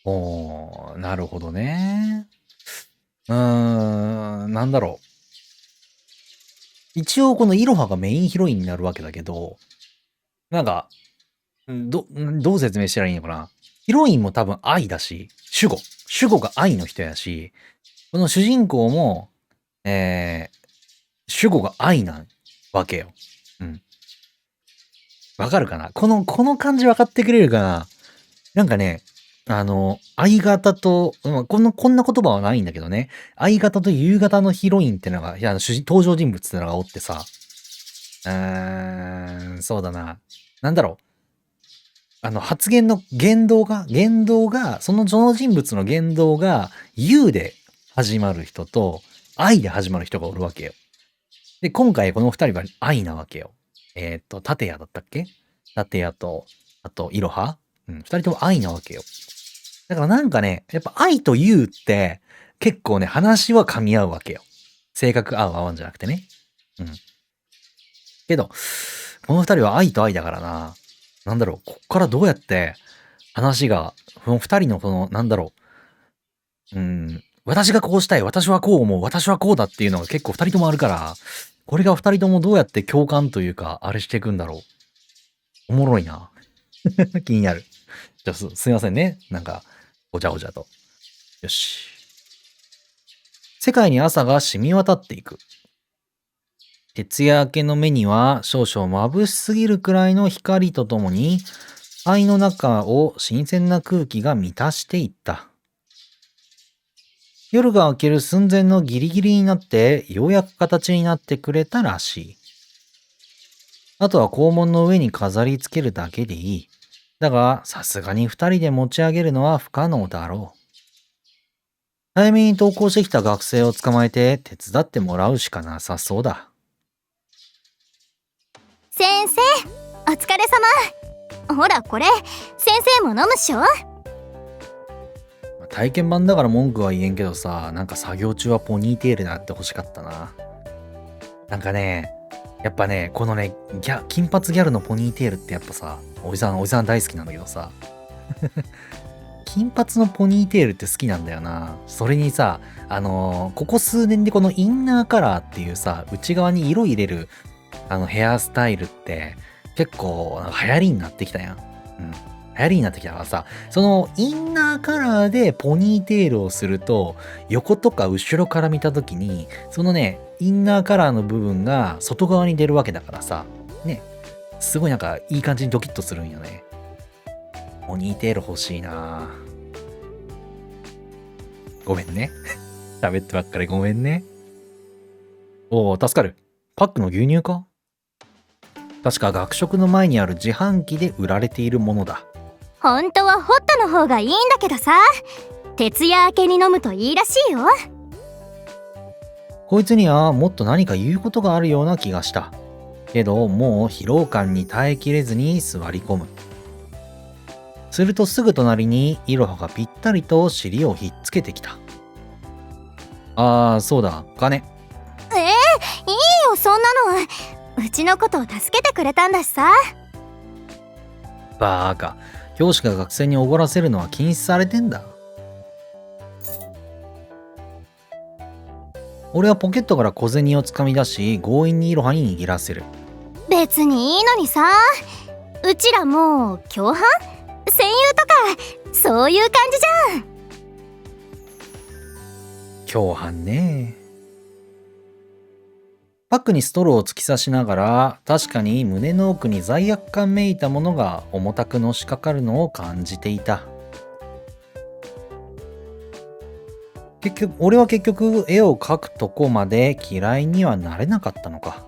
おー、なるほどね。なんだろう。一応このイロハがメインヒロインになるわけだけど、なんか、どう説明したらいいのかな。ヒロインも多分愛だし、主語が愛の人やし、この主人公も、主語が愛なわけよ。うん。わかるかな、この感じ分かってくれるかな。なんかね、相方と、こんな言葉はないんだけどね。相方と夕方のヒロインってのが、いや、登場人物ってのがおってさ。そうだな。なんだろう。発言の言動が、その人物の言動が、U で始まる人と、愛で始まる人がおるわけよ。で、今回この二人は愛なわけよ。タヤだったっけ。タヤと、あと、イロハ。二人とも愛なわけよ。だからなんかね、やっぱ愛と U って、結構ね、話は噛み合うわけよ。性格合う合わんじゃなくてね。けど、この二人は愛と愛だからな。なんだろう、こっからどうやって話が、この二人のこの、なんだろう、私がこうしたい、私はこう思う、私はこうだっていうのが結構二人ともあるから、これが二人ともどうやって共感というか、あれしていくんだろう。おもろいな。気になる。じゃあすいませんね。なんか、ごちゃごちゃと。よし。世界に朝が染み渡っていく。徹夜明けの目には少々眩しすぎるくらいの光とともに、肺の中を新鮮な空気が満たしていった。夜が明ける寸前のギリギリになって、ようやく形になってくれたらしい。あとは肛門の上に飾り付けるだけでいい。だが、さすがに二人で持ち上げるのは不可能だろう。早めに登校してきた学生を捕まえて手伝ってもらうしかなさそうだ。先生、お疲れ様。ほらこれ、先生も飲むっしょ。体験版だから文句は言えんけどさ、なんか作業中はポニーテールであってほしかったな。なんかね、やっぱね、このね、金髪ギャルのポニーテールってやっぱさ、おじさん大好きなんだけどさ、金髪のポニーテールって好きなんだよな。それにさ、ここ数年でこのインナーカラーっていうさ、内側に色入れる、ヘアスタイルって、結構流行りになってきたやん。流行りになってきたからさ、そのインナーカラーでポニーテールをすると、横とか後ろから見た時に、そのね、インナーカラーの部分が外側に出るわけだからさ、ね、すごいなんかいい感じにドキッとするんよね。ポニーテール欲しいな。ごめんね。喋ってばっかりごめんね。おお、助かる。パックの牛乳か？確か学食の前にある自販機で売られているものだ。本当はホットの方がいいんだけどさ、徹夜明けに飲むといいらしいよ。こいつにはもっと何か言うことがあるような気がした。けどもう疲労感に耐えきれずに座り込む。するとすぐ隣にイロハがぴったりと尻をひっつけてきた。ああ、そうだ、金。いいよそんなの。うちのことを助けてくれたんだしさ。バーカ、教師が学生におごらせるのは禁止されてんだ。俺はポケットから小銭をつかみ出し、強引にイロハに握らせる。別にいいのにさ。うちらもう共犯、戦友とかそういう感じじゃん。共犯ね。パックにストローを突き刺しながら、確かに胸の奥に罪悪感めいたものが重たくのしかかるのを感じていた。俺は結局絵を描くとこまで嫌いにはなれなかったのか。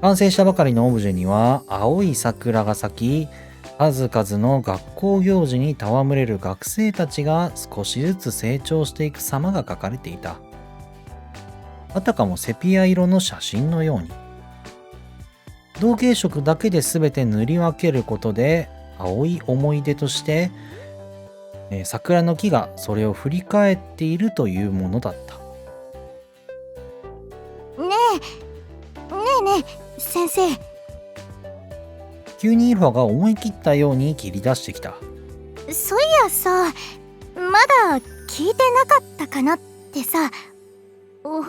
完成したばかりのオブジェには青い桜が咲き、数々の学校行事に戯れる学生たちが少しずつ成長していく様が描かれていた。あたかもセピア色の写真のように。同系色だけで全て塗り分けることで青い思い出として、桜の木がそれを振り返っているというものだった。ねえ先生。急にイルファが思い切ったように切り出してきた。そういやさ、まだ聞いてなかったかなってさ。ほら、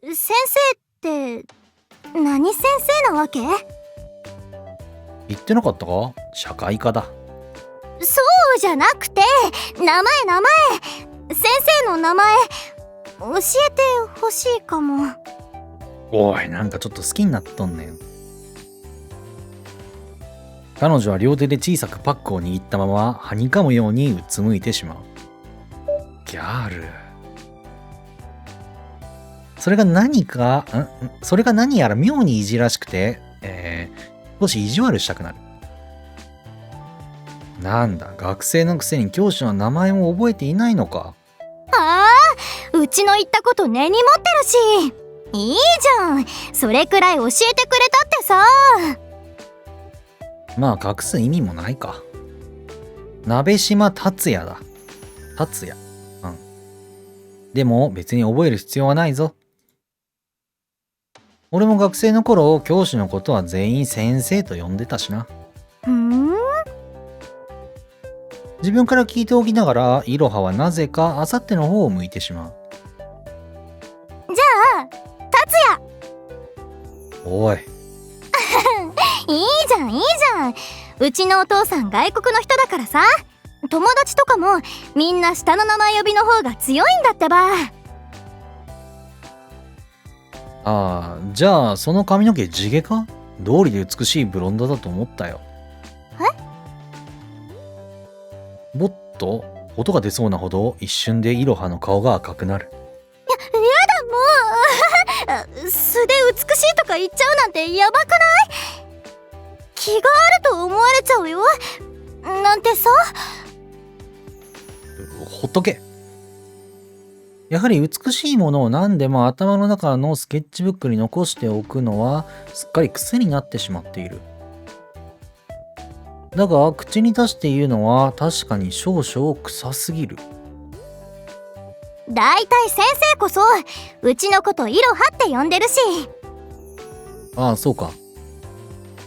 先生って何先生なわけ？言ってなかったか？社会科だ。そうじゃなくて、名前。先生の名前教えてほしいかも。おい、なんかちょっと好きになっとんねん。彼女は両手で小さくパックを握ったまま、はにかむようにうつむいてしまう。ギャル。それが何やら妙にいじらしくて、少し意地悪したくなる。なんだ、学生のくせに教師の名前も覚えていないのか。うちの言ったこと根に持ってるし。いいじゃん、それくらい教えてくれたってさ。まあ隠す意味もないか。鍋島達也だ。達也。でも別に覚える必要はないぞ。俺も学生の頃、教師のことは全員先生と呼んでたしな。自分から聞いておきながら、いろははなぜかあさっての方を向いてしまう。じゃあ、達也。おい。いいじゃん。うちのお父さん外国の人だからさ。友達とかもみんな下の名前呼びの方が強いんだってば。ああ、じゃあその髪の毛地毛か？道理で美しいブロンドだと思ったよ。ぼっと音が出そうなほど一瞬でいろはの顔が赤くなる。やだもう素で美しいとか言っちゃうなんてやばくない？気があると思われちゃうよなんてさ。ほっとけ。やはり美しいものを何でも頭の中のスケッチブックに残しておくのはすっかり癖になってしまっている。だが口に出して言うのは確かに少々臭すぎる。だいたい先生こそうちのこといろはって呼んでるし。ああ、そうか。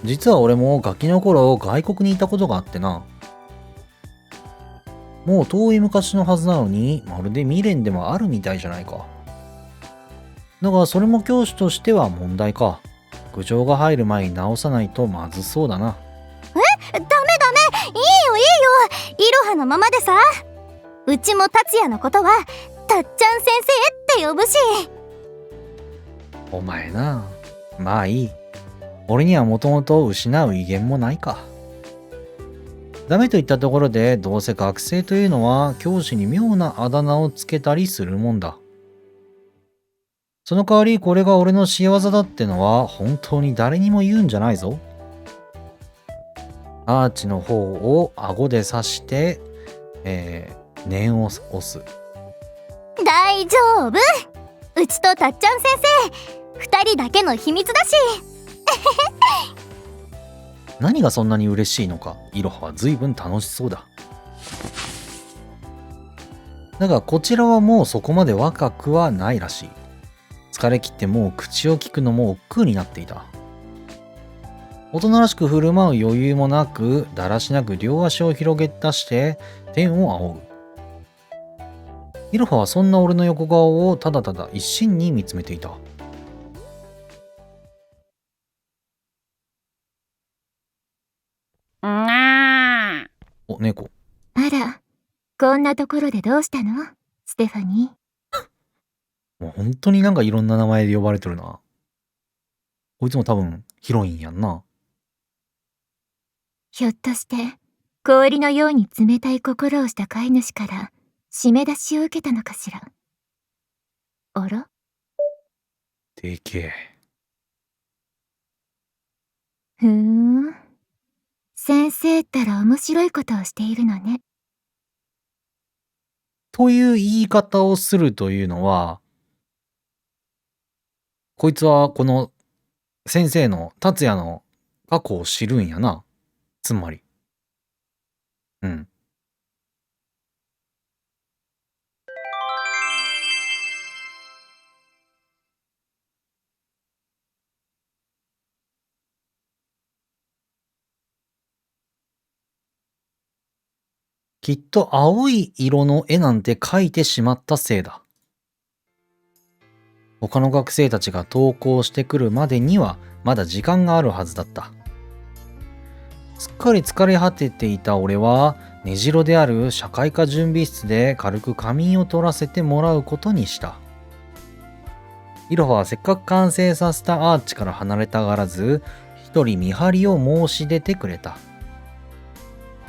実は俺もガキの頃外国にいたことがあってな。もう遠い昔のはずなのに、まるで未練でもあるみたいじゃないか。だがそれも教師としては問題か。苦情が入る前に直さないとまずそうだな。ダメいいよいろはのままでさ。うちも達也のことはたっちゃん先生って呼ぶし。お前な。まあいい。俺にはもともと失う威厳もないか。ダメと言ったところで、どうせ学生というのは教師に妙なあだ名をつけたりするもんだ。その代わりこれが俺の仕業だってのは本当に誰にも言うんじゃないぞ。アーチの方を顎で刺して、念を押す。大丈夫、うちとたっちゃん先生2人だけの秘密だし。何がそんなに嬉しいのか、いろはは随分楽しそうだ。だがこちらはもうそこまで若くはないらしい。疲れ切ってもう口を聞くのも億劫になっていた。大人らしく振る舞う余裕もなく、だらしなく両足を広げ出して天を仰ぐ。いろははそんな俺の横顔をただただ一心に見つめていた。お、猫。あら、こんなところでどうしたのステファニもう本当になんかいろんな名前で呼ばれてるな。こいつも多分ヒロインやんな。ひょっとして氷のように冷たい心をした飼い主から締め出しを受けたのかしら。あら、でけえ。ふーん、先生ったら面白いことをしているのね。という言い方をするというのは、こいつはこの先生の達也の過去を知るんやな。つまり。うん。きっと青い色の絵なんて描いてしまったせいだ。他の学生たちが登校してくるまでにはまだ時間があるはずだった。すっかり疲れ果てていた俺は、根城である社会科準備室で軽く仮眠を取らせてもらうことにした。いろははせっかく完成させたアーチから離れたがらず、一人見張りを申し出てくれた。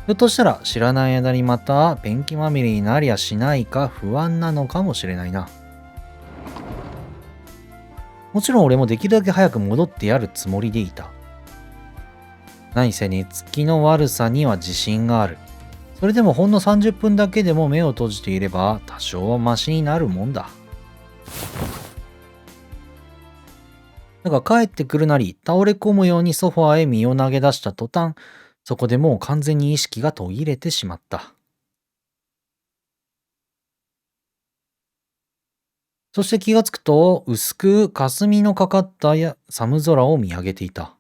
ひょっとしたら知らない間にまたペンキまみれになりゃしないか不安なのかもしれないな。もちろん俺もできるだけ早く戻ってやるつもりでいた。何せ寝つきの悪さには自信がある。それでもほんの30分だけでも目を閉じていれば多少はマシになるもんだ。だが帰ってくるなり倒れ込むようにソファーへ身を投げ出した途端、そこでもう完全に意識が途切れてしまった。そして気がつくと薄く霞のかかった寒空を見上げていた。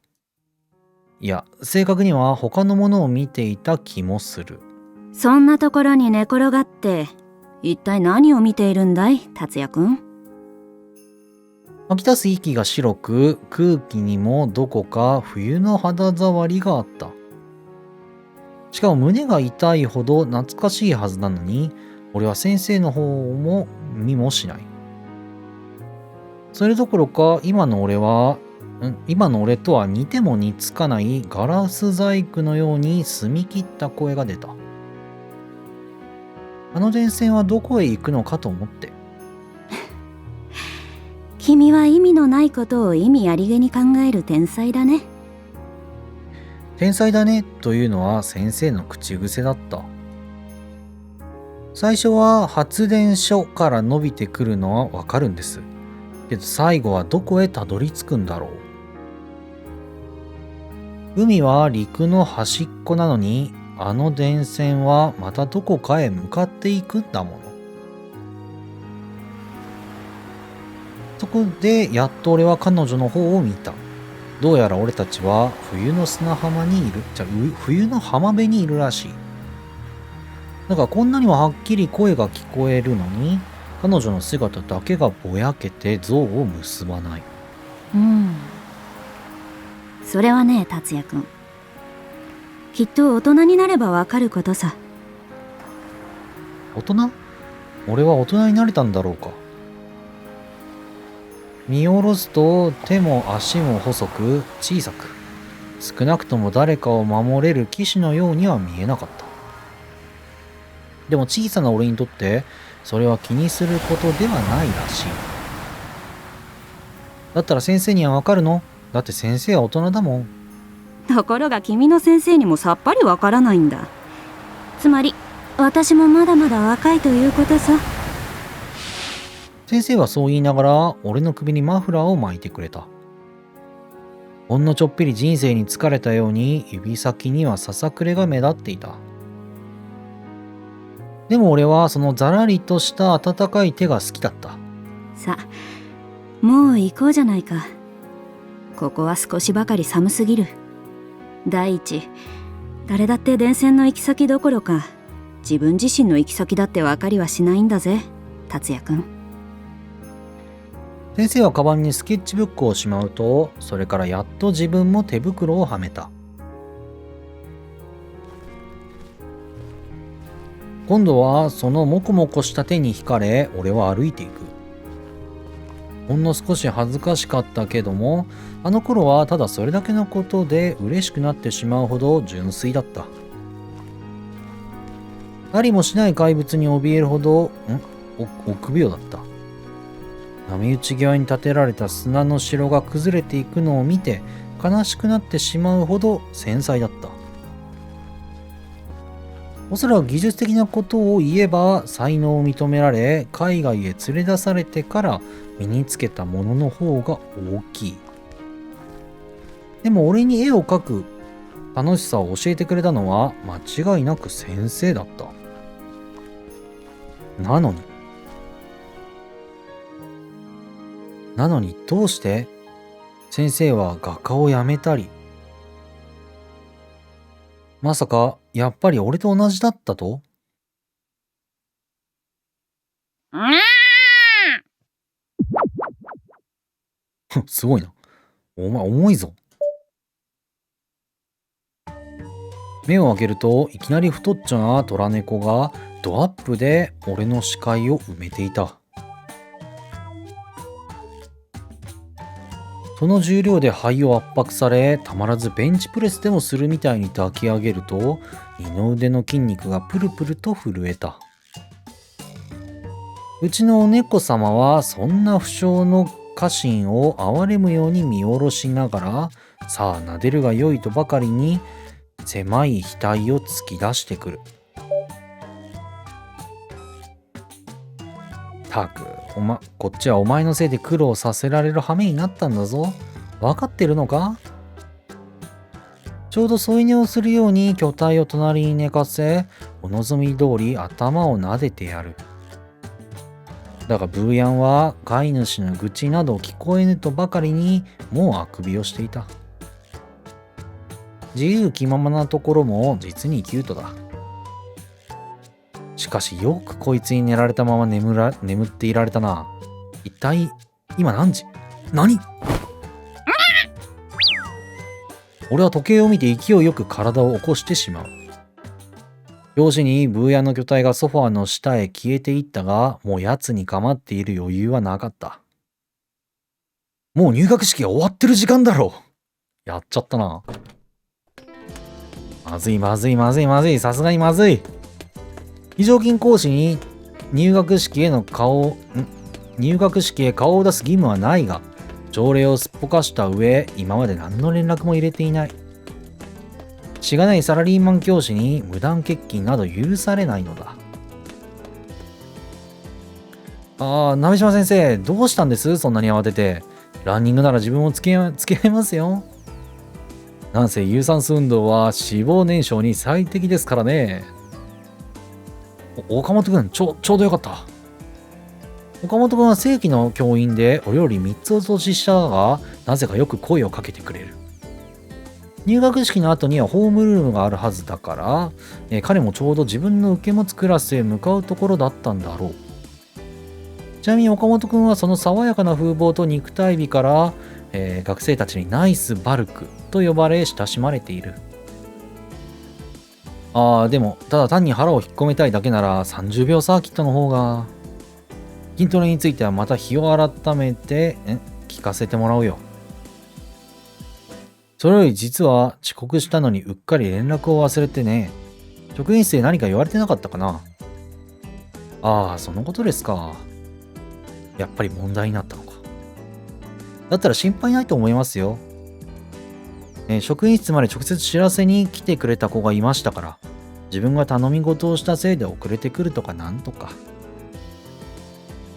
いや、正確には他のものを見ていた気もする。そんなところに寝転がって一体何を見ているんだい、達也くん。吐き出す息が白く、空気にもどこか冬の肌触りがあった。しかも胸が痛いほど懐かしいはずなのに、俺は先生の方も見もしない。それどころか今の俺とは似ても似つかないガラス細工のように澄み切った声が出た。あの電線はどこへ行くのかと思って。君は意味のないことを意味ありげに考える天才だね。天才だねというのは先生の口癖だった。最初は発電所から伸びてくるのはわかるんです。けど最後はどこへたどり着くんだろう。海は陸の端っこなのに、あの電線はまたどこかへ向かっていくんだもの。そこでやっと俺は彼女の方を見た。どうやら俺たちは冬の冬の浜辺にいるらしい。だからこんなにもはっきり声が聞こえるのに、彼女の姿だけがぼやけて像を結ばない。それはね、達也くん、きっと大人になればわかることさ。大人？俺は大人になれたんだろうか。見下ろすと手も足も細く小さく、少なくとも誰かを守れる騎士のようには見えなかった。でも小さな俺にとってそれは気にすることではないらしい。だったら先生にはわかるの？だって先生は大人だもん。ところが君の先生にもさっぱりわからないんだ。つまり私もまだまだ若いということさ。先生はそう言いながら俺の首にマフラーを巻いてくれた。ほんのちょっぴり人生に疲れたように指先にはささくれが目立っていた。でも俺はそのざらりとした温かい手が好きだった。さあ、もう行こうじゃないか。ここは少しばかり寒すぎる。第一、誰だって電線の行き先どころか自分自身の行き先だって分かりはしないんだぜ、達也くん。先生はカバンにスケッチブックをしまうと、それからやっと自分も手袋をはめた。今度はそのモコモコした手に惹かれ、俺は歩いていく。ほんの少し恥ずかしかったけども、あの頃はただそれだけのことで嬉しくなってしまうほど純粋だった。ありもしない怪物に怯えるほど臆病だった。波打ち際に建てられた砂の城が崩れていくのを見て悲しくなってしまうほど繊細だった。おそらく技術的なことを言えば才能を認められ海外へ連れ出されてから身につけたものの方が大きい。でも俺に絵を描く楽しさを教えてくれたのは間違いなく先生だった。なのにどうして先生は画家を辞めたり、まさかやっぱり俺と同じだったと？すごいな。お前重いぞ。目を開けるといきなり太っちょな虎猫がドアップで俺の視界を埋めていた。その重量で肺を圧迫され、たまらずベンチプレスでもするみたいに抱き上げると、二の腕の筋肉がプルプルと震えた。うちのお猫様はそんな負傷の家臣を憐れむように見下ろしながら、さあ撫でるがよいとばかりに狭い額を突き出してくる。たく、こっちはお前のせいで苦労させられる羽目になったんだぞ。分かってるのか？ちょうど添い寝をするように巨体を隣に寝かせ、お望み通り頭を撫でてやる。だがブーヤンは飼い主の愚痴など聞こえぬとばかりにもうあくびをしていた。自由気ままなところも実にキュートだ。しかしよくこいつに寝られたまま眠っていられたな。一体今何時？何？俺は時計を見て勢いよく体を起こしてしまう。拍子にブーヤンの巨体がソファーの下へ消えていったが、もう奴に構っている余裕はなかった。もう入学式が終わってる時間だろう。やっちゃったな。まずいまずいまずいまずい、さすがにまずい。非常勤講師に入学式へ顔を出す義務はないが、条例をすっぽかした上、今まで何の連絡も入れていない。しがないサラリーマン教師に無断欠勤など許されないのだ。鍋島先生、どうしたんです？そんなに慌てて。ランニングなら自分も付き合いますよ。なんせ有酸素運動は脂肪燃焼に最適ですからね。岡本君、ちょうどよかった。岡本君は正規の教員で、俺より3つ年下だが、なぜかよく声をかけてくれる。入学式の後にはホームルームがあるはずだから、彼もちょうど自分の受け持つクラスへ向かうところだったんだろう。ちなみに岡本君はその爽やかな風貌と肉体美から、学生たちにナイスバルクと呼ばれ親しまれている。でもただ単に腹を引っ込めたいだけなら30秒サーキットの方が。筋トレについてはまた日を改めて聞かせてもらうよ。それより実は遅刻したのにうっかり連絡を忘れてね。職員室で何か言われてなかったかな？そのことですか。やっぱり問題になったのか。だったら心配ないと思いますよ。職員室まで直接知らせに来てくれた子がいましたから、自分が頼み事をしたせいで遅れてくるとかなんとか。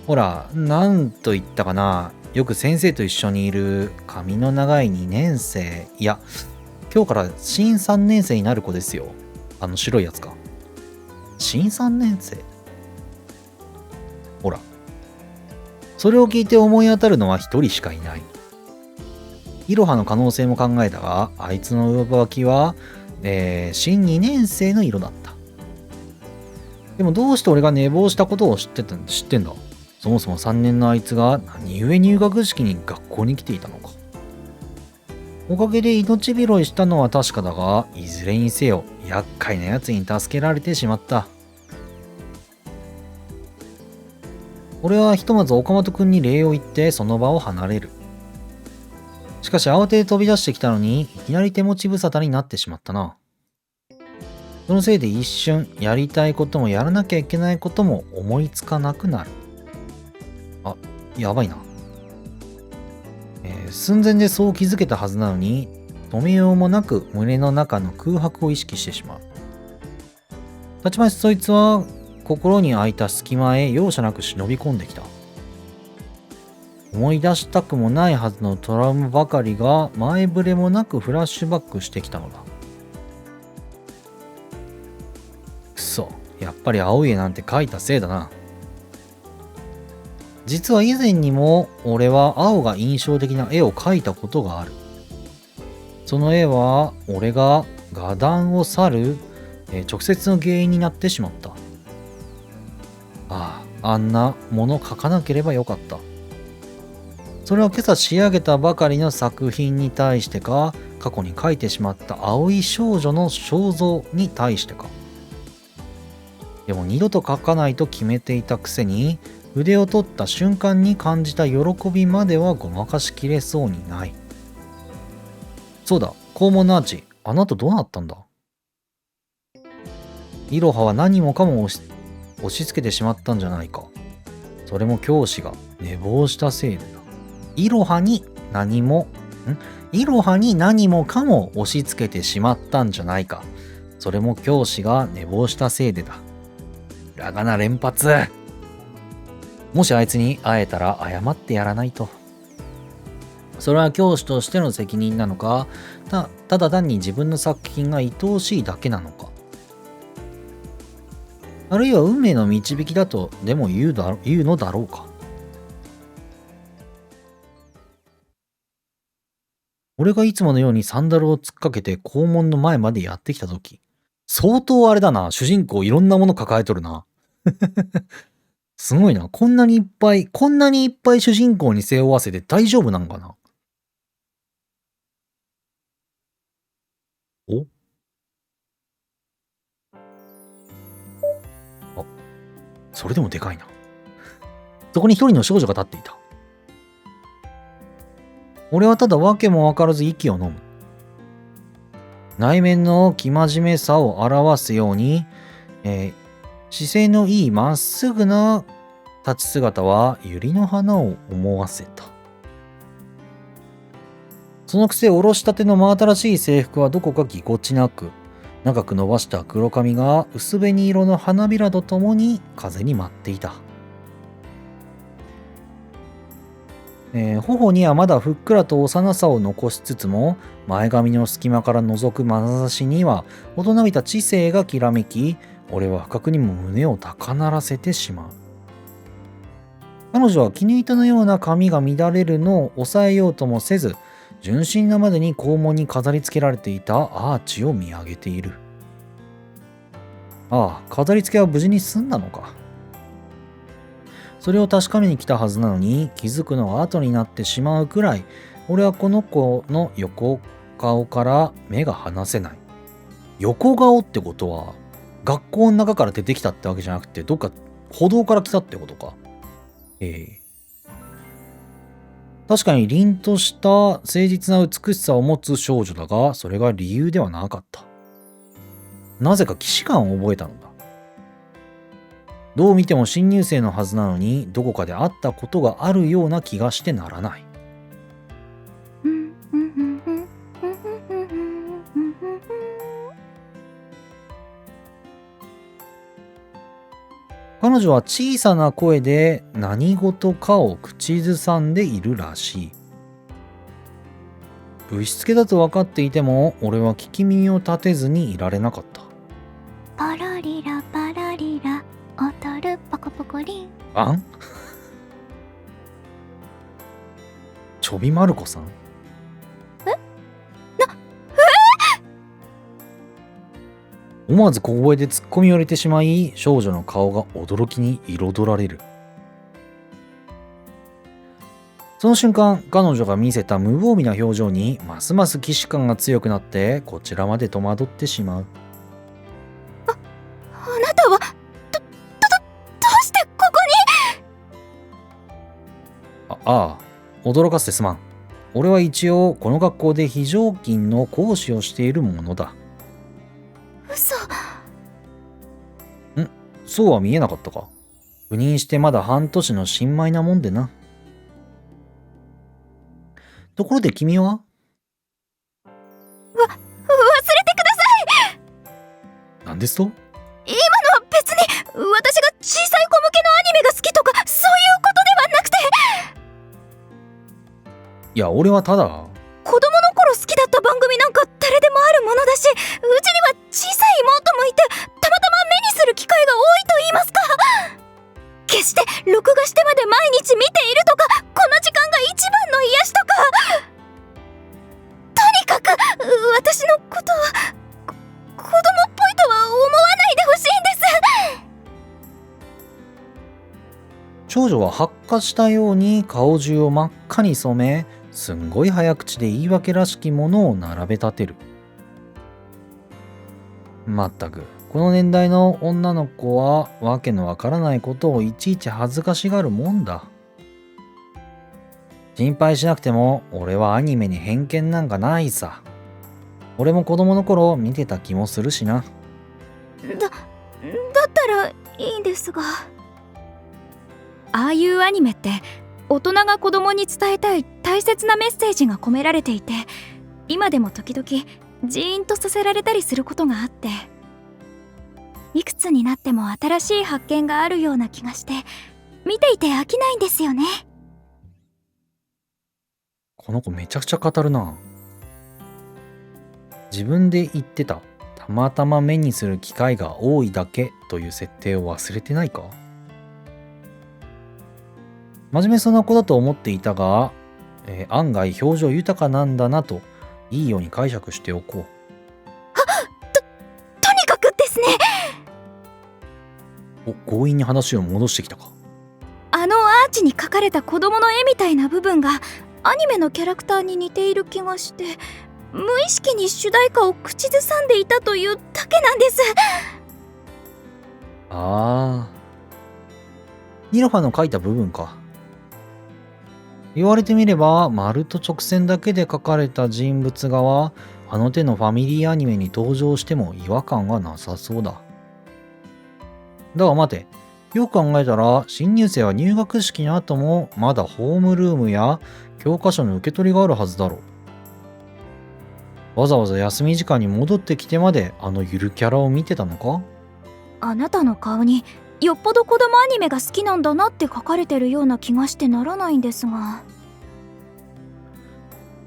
ほら、なんと言ったかな。よく先生と一緒にいる髪の長い2年生、いや、今日から新3年生になる子ですよ。白いやつか。新3年生？ほら。それを聞いて思い当たるのは一人しかいない。イロハの可能性も考えたが、あいつの上履きは、新2年生の色だった。でもどうして俺が寝坊したことを知ってんだ。そもそも3年のあいつが何故入学式に学校に来ていたのか。おかげで命拾いしたのは確かだが、いずれにせよ厄介なやつに助けられてしまった。俺はひとまず岡本くんに礼を言ってその場を離れる。しかし慌てて飛び出してきたのにいきなり手持ち無沙汰になってしまったな。そのせいで一瞬やりたいこともやらなきゃいけないことも思いつかなくなる。やばいな。寸前でそう気づけたはずなのに、止めようもなく胸の中の空白を意識してしまう。たちまちそいつは心に空いた隙間へ容赦なく忍び込んできた。思い出したくもないはずのトラウマばかりが前触れもなくフラッシュバックしてきたのだ。くそ、やっぱり青い絵なんて描いたせいだな。実は以前にも俺は青が印象的な絵を描いたことがある。その絵は俺が画壇を去る直接の原因になってしまった。あんなもの書かなければよかった。それは今朝仕上げたばかりの作品に対してか、過去に描いてしまった青い少女の肖像に対してか。でも二度と描かないと決めていたくせに、筆を取った瞬間に感じた喜びまではごまかしきれそうにない。そうだ、肛門のアーチ、あの後どうなったんだ。イロハは何もかも押し付けてしまったんじゃないか。それも教師が寝坊したせいでだ。イロハに何もかも押し付けてしまったんじゃないか。それも教師が寝坊したせいでだ。ひらがな連発。もしあいつに会えたら謝ってやらないと。それは教師としての責任なのか、ただ単に自分の作品が愛おしいだけなのか。あるいは運命の導きだとでも言うのだろうか。俺がいつものようにサンダルを突っかけて校門の前までやってきたとき、相当あれだな、主人公いろんなもの抱えとるな。すごいな、こんなにいっぱい主人公に背負わせて大丈夫なんかな。お？あ、それでもでかいな。そこに一人の少女が立っていた。俺はただ訳もわからず息を飲む。内面の生真面目さを表すように、姿勢のいいまっすぐな立ち姿は百合の花を思わせた。そのくせおろしたての真新しい制服はどこかぎこちなく、長く伸ばした黒髪が薄紅色の花びらとともに風に舞っていた。頬にはまだふっくらと幼さを残しつつも、前髪の隙間から覗く眼差しには大人びた知性がきらめき、俺は不覚にも胸を高鳴らせてしまう。彼女は絹糸のような髪が乱れるのを抑えようともせず、純真なまでに肛門に飾り付けられていたアーチを見上げている。ああ、飾り付けは無事に済んだのか。それを確かめに来たはずなのに、気づくのは後になってしまうくらい、俺はこの子の横顔から目が離せない。横顔ってことは、学校の中から出てきたってわけじゃなくて、どっか歩道から来たってことか。確かに凛とした誠実な美しさを持つ少女だが、それが理由ではなかった。なぜか既視感を覚えたのだ。どう見ても新入生のはずなのに、どこかで会ったことがあるような気がしてならない。彼女は小さな声で何事かを口ずさんでいるらしい。ぶしつけだと分かっていても、俺は聞き耳を立てずにいられなかった。パラリラパラリラ踊るポコポコリン。あんちょびまる子さん。思わず小声で突っ込みを入れてしまい、少女の顔が驚きに彩られる。その瞬間、彼女が見せた無防備な表情にますます既視感が強くなって、こちらまで戸惑ってしまう。あなたはどうしてここに？ああ、驚かせてすまん。俺は一応この学校で非常勤の講師をしているものだ。嘘。そうは見えなかったか。赴任してまだ半年の新米なもんでな。ところで君は？忘れてください。何ですと？今のは別に私が小さい子向けのアニメが好きとかそういうことではなくて、いや、俺はただ子供の頃好きだった番組なんか誰でもあるものだし、うちには小さい妹もいて、たまたま目にする機会が多いと言いますか。決して録画してまで毎日見ているとか、この時間が一番の癒しとか、とにかく私のことは子供っぽいとは思わないでほしいんです。少女は発火したように顔中を真っ赤に染め、すんごい早口で言い訳らしきものを並べ立てる。まったく、この年代の女の子はわけのわからないことをいちいち恥ずかしがるもんだ。心配しなくても俺はアニメに偏見なんかないさ。俺も子供の頃見てた気もするしな。だったらいいんですが。ああいうアニメって大人が子供に伝えたい大切なメッセージが込められていて、今でも時々ジーンとさせられたりすることがあって、いくつになっても新しい発見があるような気がして、見ていて飽きないんですよね。この子めちゃくちゃ語るな。自分で言ってたたまたま目にする機会が多いだけという設定を忘れてないか。真面目そうな子だと思っていたが、案外表情豊かなんだなといいように解釈しておこう。とにかくですね。強引に話を戻してきたか。あのアーチに描かれた子供の絵みたいな部分がアニメのキャラクターに似ている気がして、無意識に主題歌を口ずさんでいたというだけなんです。ああ、ニロファの描いた部分か。言われてみれば丸と直線だけで描かれた人物画はあの手のファミリーアニメに登場しても違和感がなさそうだ。だが待て、よく考えたら新入生は入学式の後もまだホームルームや教科書の受け取りがあるはずだろう。わざわざ休み時間に戻ってきてまであのゆるキャラを見てたのか。あなたの顔によっぽど子供アニメが好きなんだなって書かれてるような気がしてならないんですが。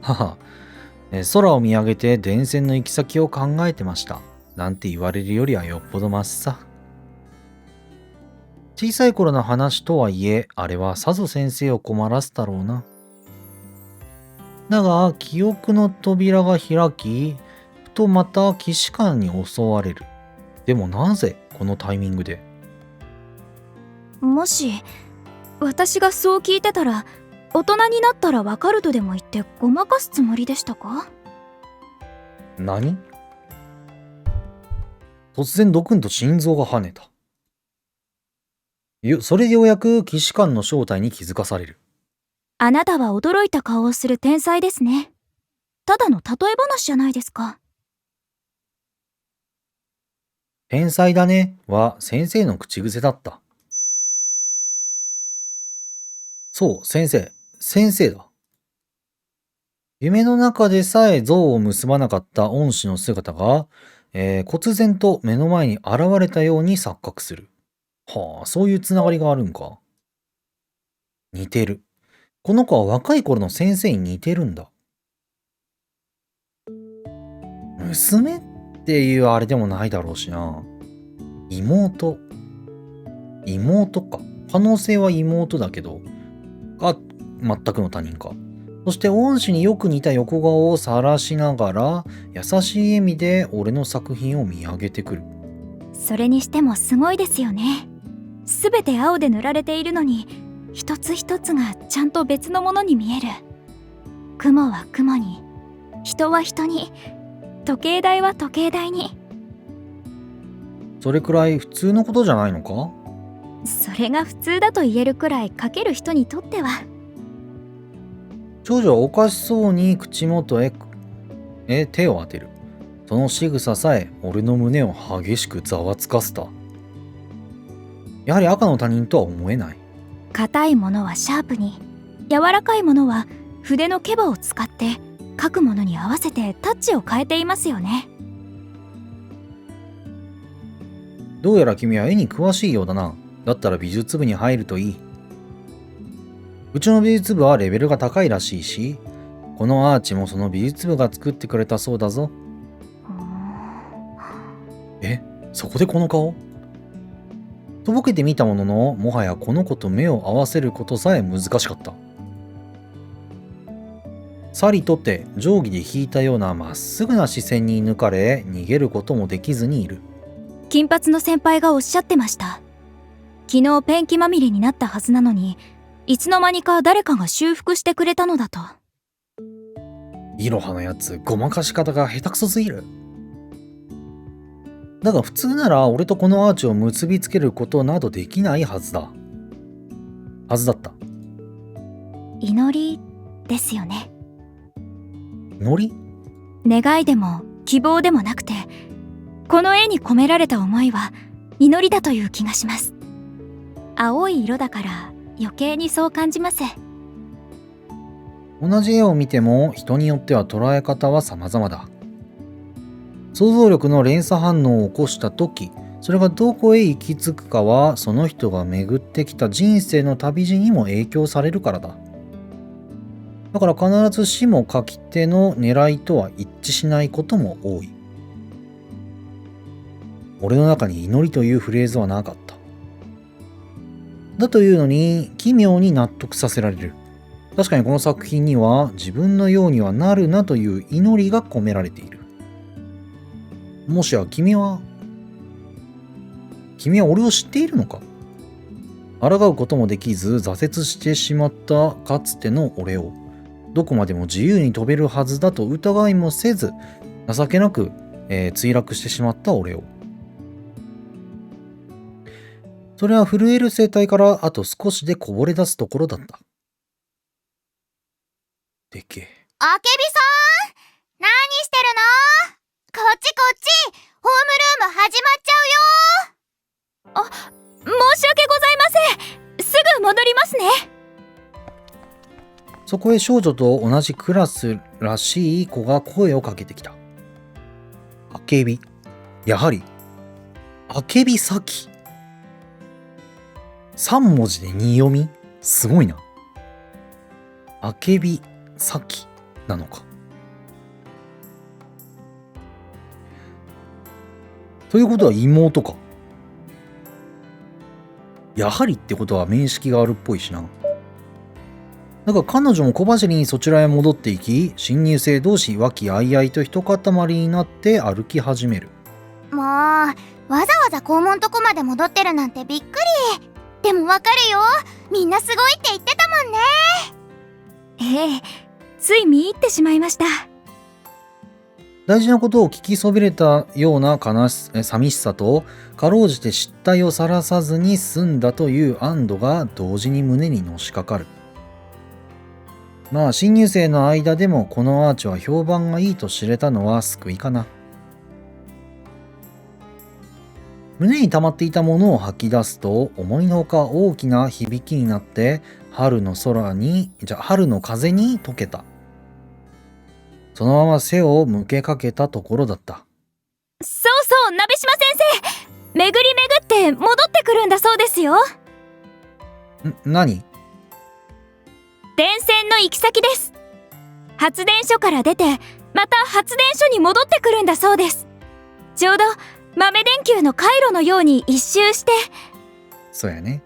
はは、空を見上げて電線の行き先を考えてましたなんて言われるよりはよっぽどマシさ。小さい頃の話とはいえあれはさぞ先生を困らせたろうな。だが記憶の扉が開き、ふとまた既視感に襲われる。でもなぜこのタイミングで。もし私がそう聞いてたら、大人になったらわかるとでも言ってごまかすつもりでしたか？何？突然ドクンと心臓が跳ねた。それでようやく既視感の正体に気づかされる。あなたは驚いた顔をする天才ですね。ただの例え話じゃないですか。天才だねは先生の口癖だった。そう、先生だ。夢の中でさえ像を結ばなかった恩師の姿が、忽然と目の前に現れたように錯覚する。はあ、そういうつながりがあるんか。似てる。この子は若い頃の先生に似てるんだ。娘っていうあれでもないだろうしな。妹か。可能性は妹だけど、全くの他人か。そして恩師によく似た横顔を晒しながら優しい笑みで俺の作品を見上げてくる。それにしてもすごいですよね。すべて青で塗られているのに、一つ一つがちゃんと別のものに見える。雲は雲に、人は人に、時計台は時計台に。それくらい普通のことじゃないのか？それが普通だと言えるくらい描ける人にとっては。長女はおかしそうに口元へ手を当てる。その仕草さえ俺の胸を激しくざわつかせた。やはり赤の他人とは思えない。硬いものはシャープに、柔らかいものは筆の牙を使って描くものに合わせてタッチを変えていますよね。どうやら君は絵に詳しいようだな。だったら美術部に入るといい。うちの美術部はレベルが高いらしいし、このアーチもその美術部が作ってくれたそうだぞ。そこでこの顔？とぼけてみたものの、もはやこの子と目を合わせることさえ難しかった。さりとて定規で引いたようなまっすぐな視線に抜かれ、逃げることもできずにいる。金髪の先輩がおっしゃってました。昨日ペンキまみれになったはずなのに、いつの間にか誰かが修復してくれたのだと。イロハのやつ、ごまかし方が下手くそすぎる。だが普通なら俺とこのアーチを結びつけることなどできないはずだった。祈りですよね。祈り？願いでも希望でもなくて、この絵に込められた思いは祈りだという気がします。青い色だから余計にそう感じます。同じ絵を見ても人によっては捉え方は様々だ。想像力の連鎖反応を起こした時、それがどこへ行き着くかはその人が巡ってきた人生の旅路にも影響されるからだ。だから必ずしも書き手の狙いとは一致しないことも多い。俺の中に祈りというフレーズはなかった。だというのに奇妙に納得させられる。確かにこの作品には自分のようにはなるなという祈りが込められている。もしや君は俺を知っているのか？抗うこともできず挫折してしまったかつての俺を、どこまでも自由に飛べるはずだと疑いもせず情けなく、墜落してしまった俺を。それは震える声帯からあと少しでこぼれ出すところだった。でけえ。あけびさん、何してるの？こっちこっち、ホームルーム始まっちゃうよ。申し訳ございません。すぐ戻りますね。そこへ少女と同じクラスらしい子が声をかけてきた。あけび。やはり、あけびさき。3文字で2読み？すごいな。あけびさきなのか。ということは妹か。やはりってことは面識があるっぽいしな。だから彼女も小走りにそちらへ戻っていき、新入生同士和気あいあいと一塊になって歩き始める。もう、わざわざ校門とこまで戻ってるなんてびっくり。でもわかるよ。みんなすごいって言ってたもんね。ええ、つい見入ってしまいました。大事なことを聞きそびれたような寂しさと、かろうじて失態をさらさずに済んだという安堵が同時に胸にのしかかる。まあ新入生の間でもこのアーチは評判がいいと知れたのは救いかな。胸に溜まっていたものを吐き出すと思いのほか大きな響きになって春の風に溶けた。そのまま背を向けかけたところだった。そうそう、鍋島先生、巡り巡って戻ってくるんだそうですよ。何？電線の行き先です。発電所から出てまた発電所に戻ってくるんだそうです。ちょうど豆電球の回路のように一周して、そうやね。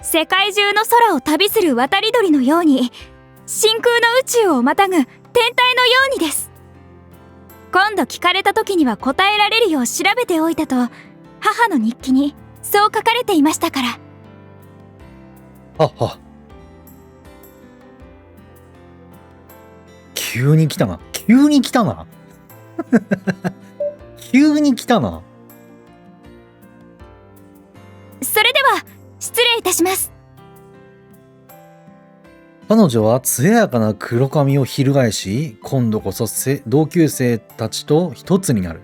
世界中の空を旅する渡り鳥のように真空の宇宙をまたぐ天体のようにです。今度聞かれた時には答えられるよう調べておいたと母の日記にそう書かれていましたから。はは。急に来たな。急に来たな。急に来たな。それでは失礼いたします。彼女は艶やかな黒髪を翻し、今度こそ同級生たちと一つになる。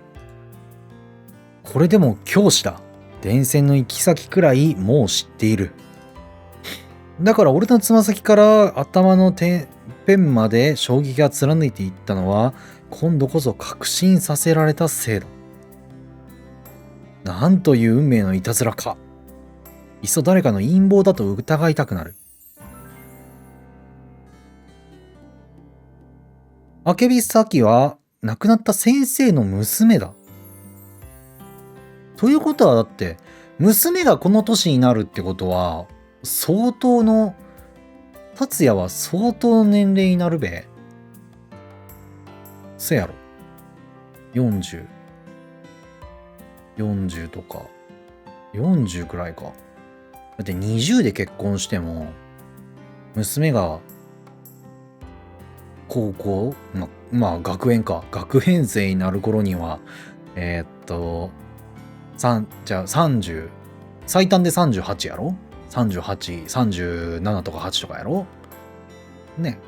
これでも教師だ。電線の行き先くらいもう知っている。だから俺のつま先から頭のてっぺんまで衝撃が貫いていったのは、今度こそ確信させられたせいだ。なんという運命のいたずらか。いっそ誰かの陰謀だと疑いたくなる。あけびさきは亡くなった先生の娘だ。ということはだって娘がこの年になるってことは相当の達也は相当の年齢になるべ。せやろ。40とか40くらいか。だって20で結婚しても、娘が、高校、まあ、学園か。学園生になる頃には、じゃあ30、最短で38やろ ?38、37とか8とかやろね。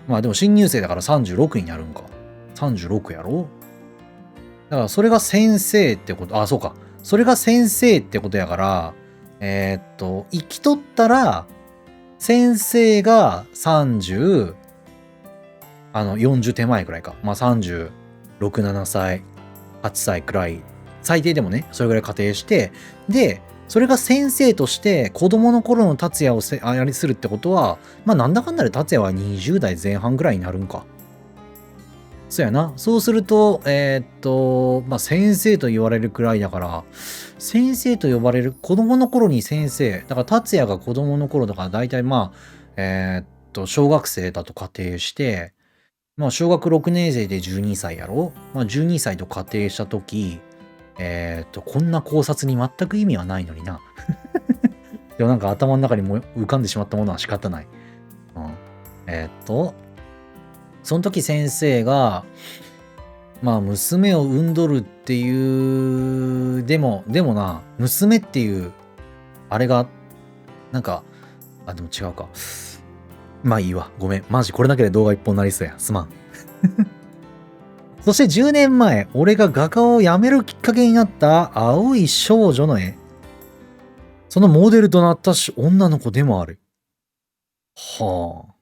まあでも新入生だから36になるんか。36やろだからそれが先生ってこと、あ、そうか。それが先生ってことやから、生きとったら、先生が30、40手前くらいか。まあ36、7歳、8歳くらい。最低でもね、それぐらい仮定して、で、それが先生として子供の頃の達也をあやりするってことは、まあなんだかんだで達也は20代前半ぐらいになるんか。そうやな。そうすると、まあ先生と言われるくらいだから、先生と呼ばれる子供の頃に先生、だから達也が子供の頃だから大体まあ、小学生だと仮定して、まあ小学6年生で12歳やろまあ12歳と仮定したとき、こんな考察に全く意味はないのにな。でもなんか頭の中にも浮かんでしまったものは仕方ない。うん、その時先生が、まあ娘を産んどるっていう、でもな、娘っていう、あれが、なんか、でも違うか。まあいいわ。ごめん。マジこれだけで動画一本なりそうや。すまん。そして10年前、俺が画家を辞めるきっかけになった青い少女の絵。そのモデルとなった女の子でもある。はあ。